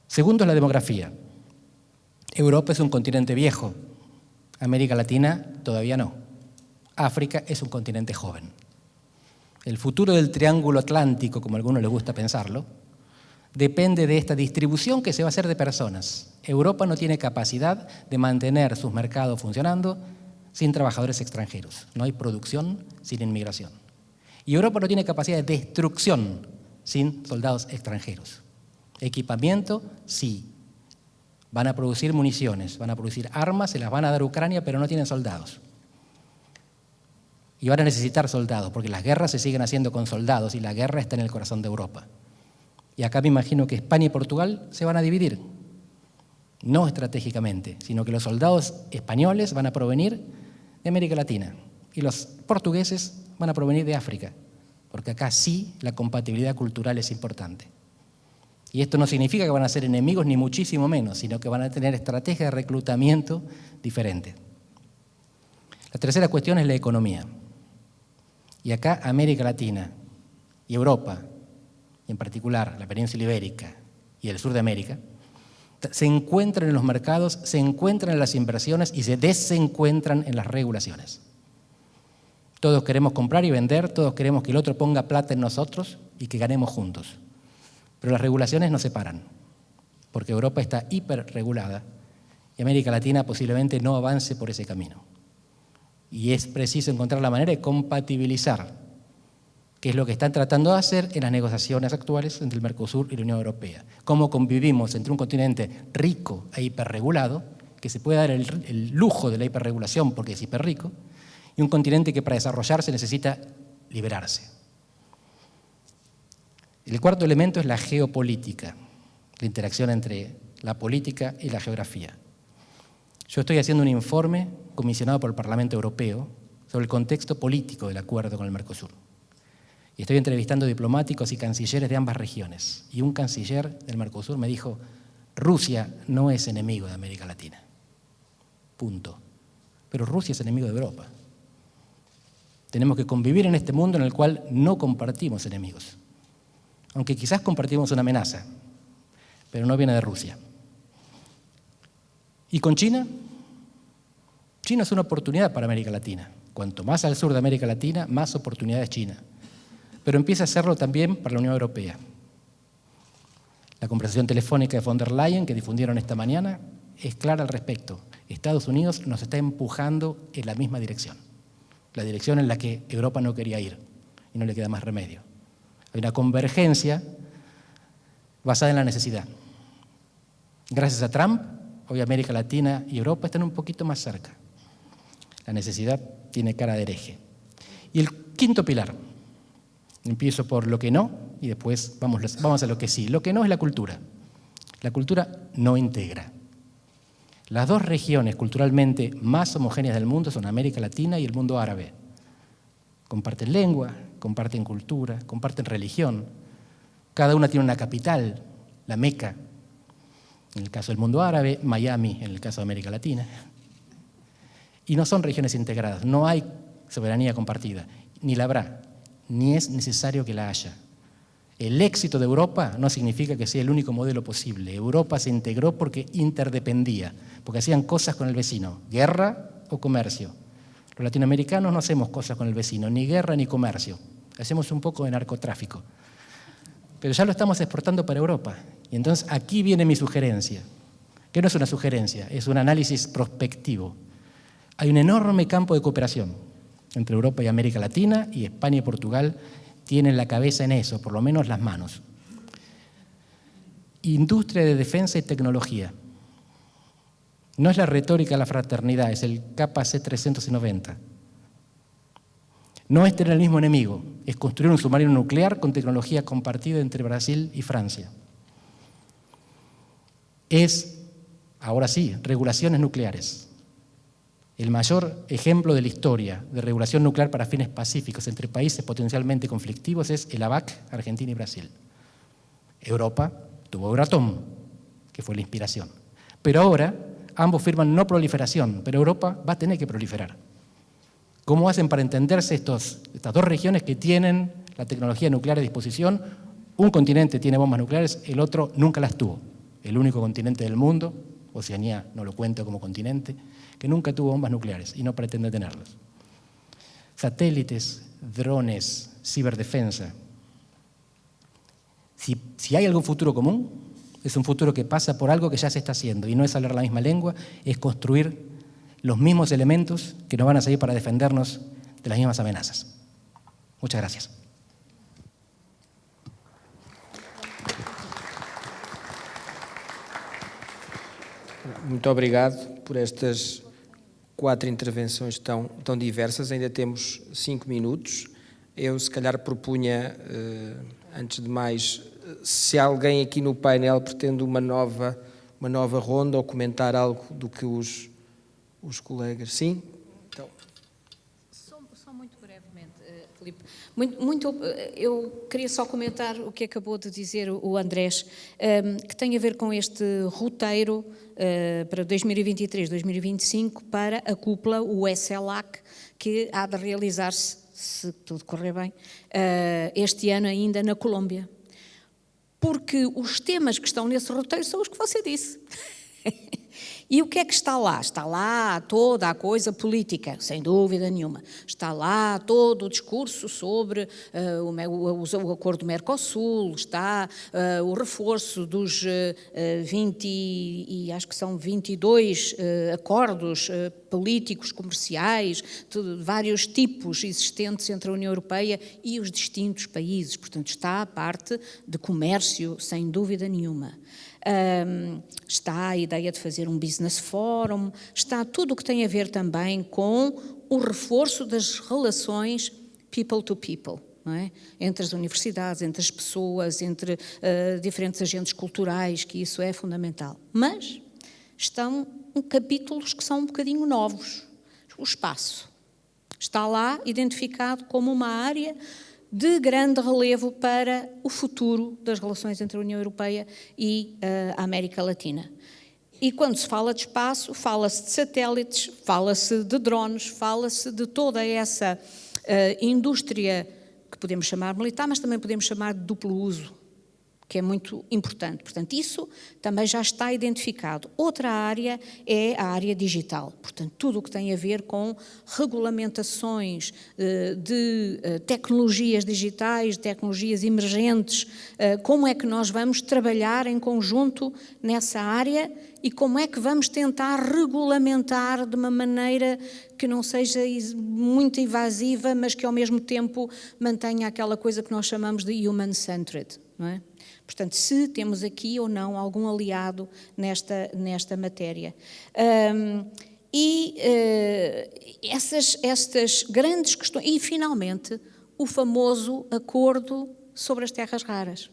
Segundo es la demografía. Europa es un continente viejo, América Latina todavía no. África es un continente joven. El futuro del triángulo atlántico, como a algunos les gusta pensarlo, depende de esta distribución que se va a hacer de personas. Europa no tiene capacidad de mantener sus mercados funcionando sin trabajadores extranjeros. No hay producción sin inmigración. Y Europa no tiene capacidad de destrucción sin soldados extranjeros. Equipamiento, sí. Van a producir municiones, van a producir armas, se las van a dar a Ucrania, pero no tienen soldados. Y van a necesitar soldados, porque las guerras se siguen haciendo con soldados y la guerra está en el corazón de Europa. Y acá me imagino que España y Portugal se van a dividir, no estratégicamente, sino que los soldados españoles van a provenir de América Latina y los portugueses van a provenir de África, porque acá sí la compatibilidad cultural es importante. Y esto no significa que van a ser enemigos ni muchísimo menos, sino que van a tener estrategias de reclutamiento diferentes. La tercera cuestión es la economía. Y acá América Latina y Europa, y en particular la península ibérica y el sur de América, se encuentran en los mercados, se encuentran en las inversiones y se desencuentran en las regulaciones. Todos queremos comprar y vender, todos queremos que el otro ponga plata en nosotros y que ganemos juntos. Pero las regulaciones nos separan, porque Europa está hiperregulada y América Latina posiblemente no avance por ese camino. Y es preciso encontrar la manera de compatibilizar, que es lo que están tratando de hacer en las negociaciones actuales entre el Mercosur y la Unión Europea. Cómo convivimos entre un continente rico e hiperregulado, que se puede dar el lujo de la hiperregulación porque es hiperrico, y un continente que para desarrollarse necesita liberarse. El cuarto elemento es la geopolítica, la interacción entre la política y la geografía. Yo estoy haciendo un informe comisionado por el Parlamento Europeo sobre el contexto político del acuerdo con el Mercosur. Y estoy entrevistando diplomáticos y cancilleres de ambas regiones. Y un canciller del Mercosur me dijo: Rusia no es enemigo de América Latina. Punto. Pero Rusia es enemigo de Europa. Tenemos que convivir en este mundo en el cual no compartimos enemigos. Aunque quizás compartimos una amenaza, pero no viene de Rusia. ¿Y con China? China es una oportunidad para América Latina. Cuanto más al sur de América Latina, más oportunidades China. Pero empieza a hacerlo también para la Unión Europea. La conversación telefónica de von der Leyen que difundieron esta mañana es clara al respecto. Estados Unidos nos está empujando en la misma dirección, la dirección en la que Europa no quería ir y no le queda más remedio. Hay una convergencia basada en la necesidad. Gracias a Trump, hoy América Latina y Europa están un poquito más cerca. La necesidad tiene cara de hereje. Y el quinto pilar, empiezo por lo que no y después vamos a lo que sí. Lo que no es la cultura. La cultura no integra. Las dos regiones culturalmente más homogéneas del mundo son América Latina y el mundo árabe. Comparten lengua, comparten cultura, comparten religión. Cada una tiene una capital, la Meca, en el caso del mundo árabe, Miami, en el caso de América Latina. Y no son regiones integradas, no hay soberanía compartida, ni la habrá, ni es necesario que la haya. El éxito de Europa no significa que sea el único modelo posible. Europa se integró porque interdependía, porque hacían cosas con el vecino, guerra o comercio. Los latinoamericanos no hacemos cosas con el vecino, ni guerra ni comercio. Hacemos un poco de narcotráfico. Pero ya lo estamos exportando para Europa. Y entonces aquí viene mi sugerencia, que no es una sugerencia, es un análisis prospectivo. Hay un enorme campo de cooperación entre Europa y América Latina, y España y Portugal tienen la cabeza en eso, por lo menos las manos. Industria de defensa y tecnología. No es la retórica de la fraternidad, es el KC 390. No es tener el mismo enemigo, es construir un submarino nuclear con tecnología compartida entre Brasil y Francia. Es, ahora sí, regulaciones nucleares. El mayor ejemplo de la historia de regulación nuclear para fines pacíficos entre países potencialmente conflictivos es el ABAC, Argentina y Brasil. Europa tuvo Euratom, que fue la inspiración. Pero ahora ambos firman no proliferación, pero Europa va a tener que proliferar. ¿Cómo hacen para entenderse estas dos regiones que tienen la tecnología nuclear a disposición? Un continente tiene bombas nucleares, el otro nunca las tuvo. El único continente del mundo, Oceanía no lo cuento como continente, que nunca tuvo bombas nucleares y no pretende tenerlas. Satélites, drones, ciberdefensa. Si hay algún futuro común, es un futuro que pasa por algo que ya se está haciendo y no es hablar la misma lengua, es construir los mismos elementos que nos van a servir para defendernos de las mismas amenazas. Muchas gracias. Muito obrigado por estas 4 intervenções tão diversas. Ainda temos 5 minutos. Eu, se calhar, propunha, antes de mais, se alguém aqui no painel pretende uma nova ronda ou comentar algo do que os colegas. Sim? Então. Só muito brevemente, Filipe. Eu queria só comentar o que acabou de dizer o Andrés, que tem a ver com este roteiro para 2023, 2025, para a cúpula, o SLAC, que há de realizar-se, se tudo correr bem, este ano ainda na Colômbia. Porque os temas que estão nesse roteiro são os que você disse. E o que é que está lá? Está lá toda a coisa política, sem dúvida nenhuma. Está lá todo o discurso sobre o acordo do Mercosul, está o reforço dos 20 e acho que são 22 acordos políticos, comerciais, de vários tipos existentes entre a União Europeia e os distintos países. Portanto, está a parte de comércio, sem dúvida nenhuma. Está a ideia de fazer um business forum, está tudo o que tem a ver também com o reforço das relações people to people, não é? Entre as universidades, entre as pessoas, entre diferentes agentes culturais, que isso é fundamental. Mas estão capítulos que são um bocadinho novos. O espaço está lá identificado como uma área de grande relevo para o futuro das relações entre a União Europeia e a América Latina. E quando se fala de espaço, fala-se de satélites, fala-se de drones, fala-se de toda essa indústria que podemos chamar militar, mas também podemos chamar de duplo uso, que é muito importante. Portanto, isso também já está identificado. Outra área é a área digital. Portanto, tudo o que tem a ver com regulamentações de tecnologias digitais, tecnologias emergentes, como é que nós vamos trabalhar em conjunto nessa área e como é que vamos tentar regulamentar de uma maneira que não seja muito invasiva, mas que ao mesmo tempo mantenha aquela coisa que nós chamamos de human-centered, não é? Portanto, se temos aqui ou não algum aliado nesta matéria. Estas grandes questões... E, finalmente, o famoso acordo sobre as terras raras,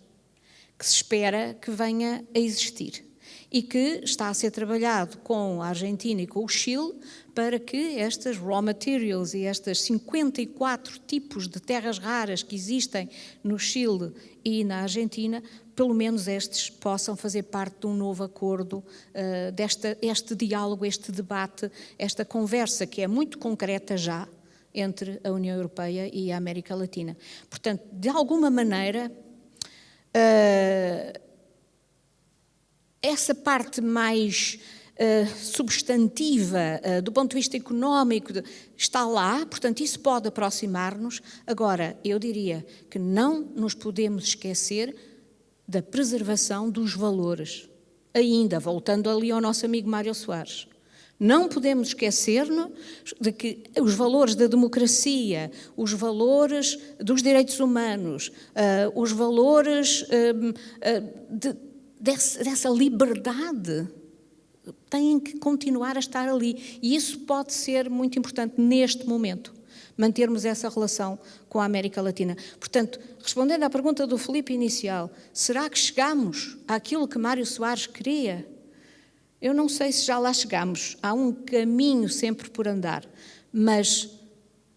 que se espera que venha a existir e que está a ser trabalhado com a Argentina e com o Chile para que estas raw materials e estas 54 tipos de terras raras que existem no Chile e na Argentina, pelo menos estes possam fazer parte de um novo acordo, este diálogo, este debate, esta conversa que é muito concreta já entre a União Europeia e a América Latina. Portanto, de alguma maneira, essa parte mais substantiva do ponto de vista económico está lá, portanto isso pode aproximar-nos. Agora, eu diria que não nos podemos esquecer da preservação dos valores. Ainda, voltando ali ao nosso amigo Mário Soares, não podemos esquecer-nos de que os valores da democracia, os valores dos direitos humanos, os valores dessa liberdade têm que continuar a estar ali. E isso pode ser muito importante neste momento, mantermos essa relação com a América Latina. Portanto, respondendo à pergunta do Filipe inicial, será que chegamos àquilo que Mário Soares queria? Eu não sei se já lá chegamos, há um caminho sempre por andar, mas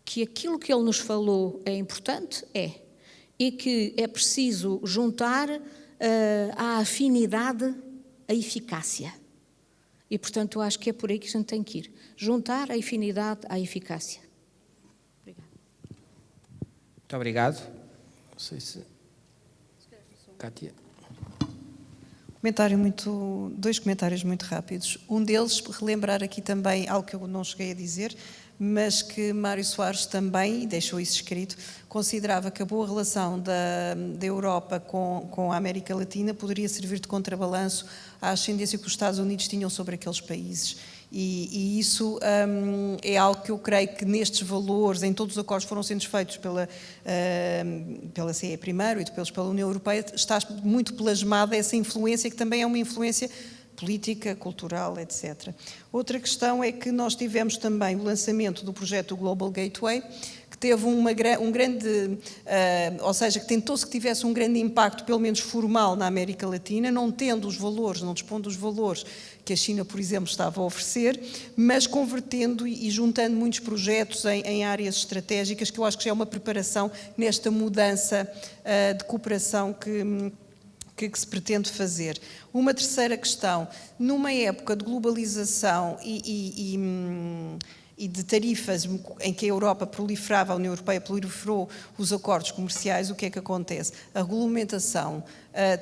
que aquilo que ele nos falou é importante, e que é preciso juntar à afinidade a eficácia. E, portanto, eu acho que é por aí que a gente tem que ir. Juntar a afinidade à eficácia. Obrigada. Muito obrigado. Não sei se... Cátia. Dois comentários muito rápidos. Um deles, relembrar aqui também algo que eu não cheguei a dizer, mas que Mário Soares também, e deixou isso escrito, considerava que a boa relação da Europa com a América Latina poderia servir de contrabalanço à ascendência que os Estados Unidos tinham sobre aqueles países. E isso é algo que eu creio que nestes valores, em todos os acordos que foram sendo feitos pela CE primeiro e depois pela União Europeia, está muito plasmada essa influência, que também é uma influência política, cultural, etc. Outra questão é que nós tivemos também o lançamento do projeto Global Gateway, que teve um grande, ou seja, que tentou-se que tivesse um grande impacto, pelo menos formal, na América Latina, não tendo os valores, não dispondo dos valores que a China, por exemplo, estava a oferecer, mas convertendo e juntando muitos projetos em áreas estratégicas, que eu acho que já é uma preparação nesta mudança de cooperação que se pretende fazer. Uma terceira questão, numa época de globalização e de tarifas em que a Europa proliferava, a União Europeia proliferou os acordos comerciais, o que é que acontece? A regulamentação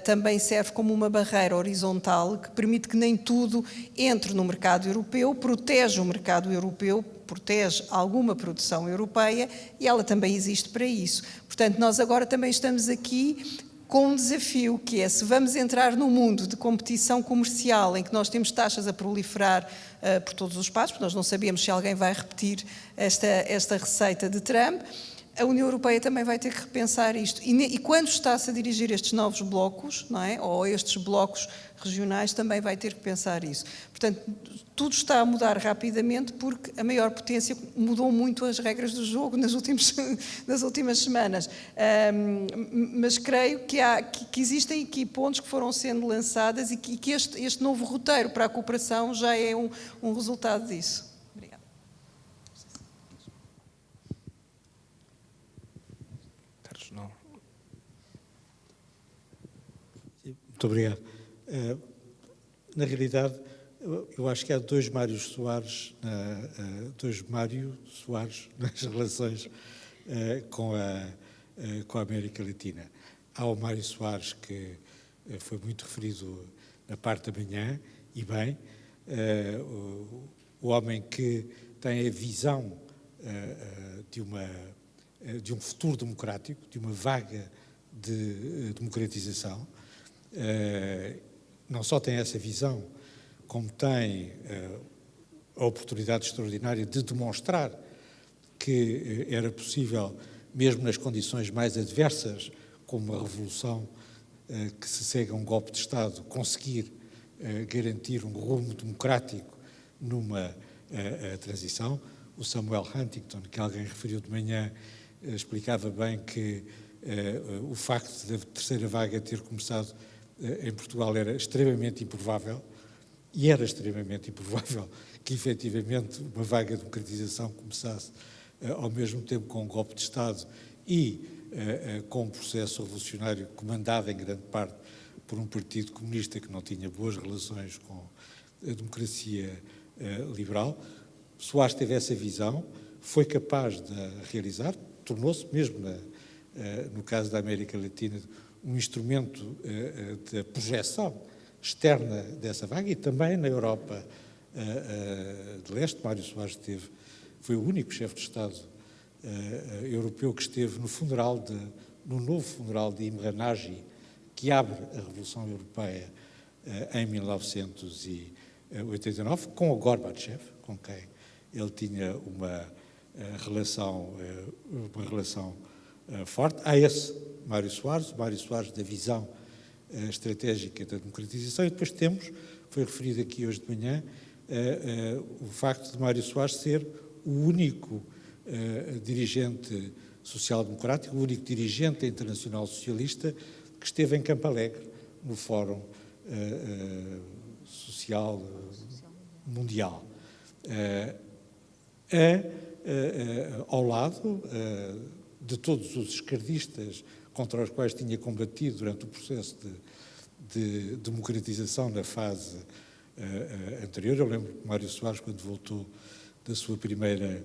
também serve como uma barreira horizontal que permite que nem tudo entre no mercado europeu, protege o mercado europeu, protege alguma produção europeia e ela também existe para isso. Portanto, nós agora também estamos aqui com um desafio, que é, se vamos entrar num mundo de competição comercial em que nós temos taxas a proliferar por todos os espaços, porque nós não sabemos se alguém vai repetir esta receita de Trump, a União Europeia também vai ter que repensar isto. E quando está-se a dirigir estes novos blocos, não é? Ou estes blocos regionais, também vai ter que pensar isso. Portanto, tudo está a mudar rapidamente porque a maior potência mudou muito as regras do jogo nas últimas semanas. Mas creio que existem aqui pontos que foram sendo lançadas e que este novo roteiro para a cooperação já é um resultado disso. Muito obrigado. Na realidade, eu acho que há dois Mário Soares nas relações com a América Latina. Há o Mário Soares, que foi muito referido na parte da manhã, e bem, o homem que tem a visão de um futuro democrático, de uma vaga de democratização. Não só tem essa visão, como tem a oportunidade extraordinária de demonstrar que era possível, mesmo nas condições mais adversas, como a revolução que se segue a um golpe de Estado, conseguir garantir um rumo democrático numa transição. O Samuel Huntington, que alguém referiu de manhã, explicava bem que o facto da terceira vaga ter começado em Portugal era extremamente improvável, e era extremamente improvável que efetivamente uma vaga de democratização começasse ao mesmo tempo com um golpe de Estado e com um processo revolucionário comandado em grande parte por um partido comunista que não tinha boas relações com a democracia liberal. Soares teve essa visão, foi capaz de realizar, tornou-se mesmo, no caso da América Latina, um instrumento de projeção externa dessa vaga, e também na Europa de Leste. Mário Soares foi o único chefe de Estado europeu que esteve no novo funeral de Imre Nagy, que abre a Revolução Europeia em 1989, com o Gorbachev, com quem ele tinha uma relação forte. Há esse Mário Soares, o Mário Soares da visão estratégica da democratização, e depois temos, foi referido aqui hoje de manhã, o facto de Mário Soares ser o único dirigente social-democrático, o único dirigente internacional socialista que esteve em Campo Alegre, no Fórum Social Mundial. Ao lado de todos os esquerdistas contra os quais tinha combatido durante o processo de democratização na fase anterior. Eu lembro que Mário Soares, quando voltou da sua primeira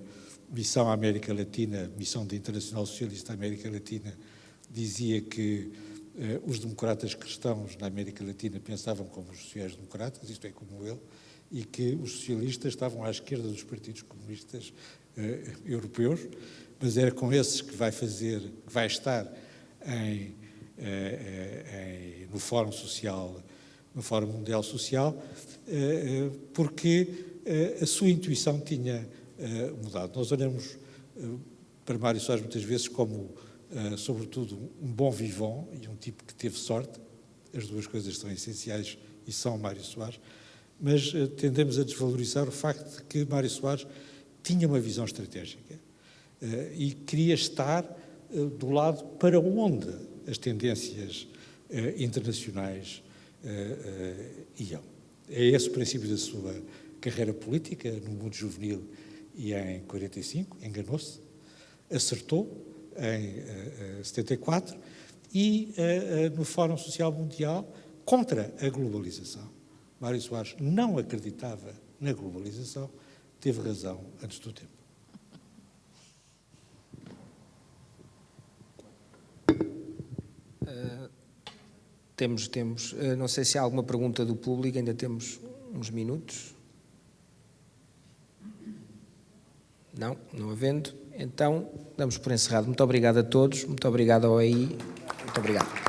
missão à América Latina, missão da Internacional Socialista à América Latina, dizia que os democratas cristãos na América Latina pensavam como os sociais-democratas, isto é, como ele, e que os socialistas estavam à esquerda dos partidos comunistas europeus, mas era com esses que vai estar no Fórum Social, no Fórum Mundial Social, porque a sua intuição tinha mudado. Nós olhamos para Mário Soares muitas vezes como, sobretudo, um bom vivant e um tipo que teve sorte. As duas coisas são essenciais e são Mário Soares, mas tendemos a desvalorizar o facto de que Mário Soares tinha uma visão estratégica e queria estar do lado para onde as tendências internacionais iam. É esse o princípio da sua carreira política no mundo juvenil, e em 45 enganou-se, acertou em 74 e no Fórum Social Mundial contra a globalização. Mário Soares não acreditava na globalização, teve razão antes do tempo. Temos, não sei se há alguma pergunta do público, ainda temos uns minutos. Não havendo, então damos por encerrado. Muito obrigado a todos, muito obrigado ao AI, muito obrigado.